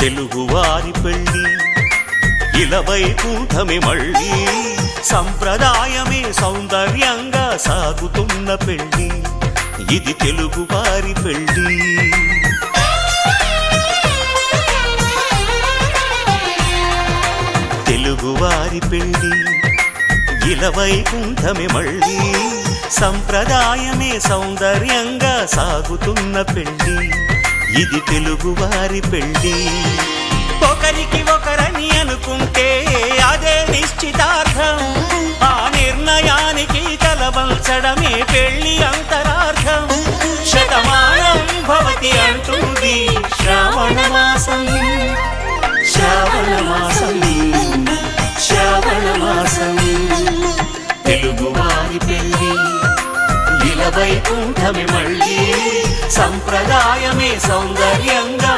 తెలుగువారి పెళ్ళి ఇలవైకుంఠమే మళ్ళీ సంప్రదాయమే సౌందర్యంగా సాగుతున్న పెళ్ళి ఇది తెలుగువారి పెళ్ళి తెలుగువారి పెళ్ళి ఇలవైకుంఠమే మళ్ళీ సంప్రదాయమే సౌందర్యంగా సాగుతున్న పెళ్ళి ఇది తెలుగువారి పెళ్ళి ఒకరికి ఒకరని అనుకుంటే అదే నిశ్చితార్థం ఆ నిర్ణయానికి తలవంచడమే పెళ్ళి అంతరార్థం శతమానం భవతి అంటుంది శ్రావణ మాసం శ్రావణ మాసం శ్రావణ మాసం తెలుగువారి పెళ్ళి ఇలవైకుంఠమే మళ్ళీ సంప్రదాయమే సౌందర్యంగా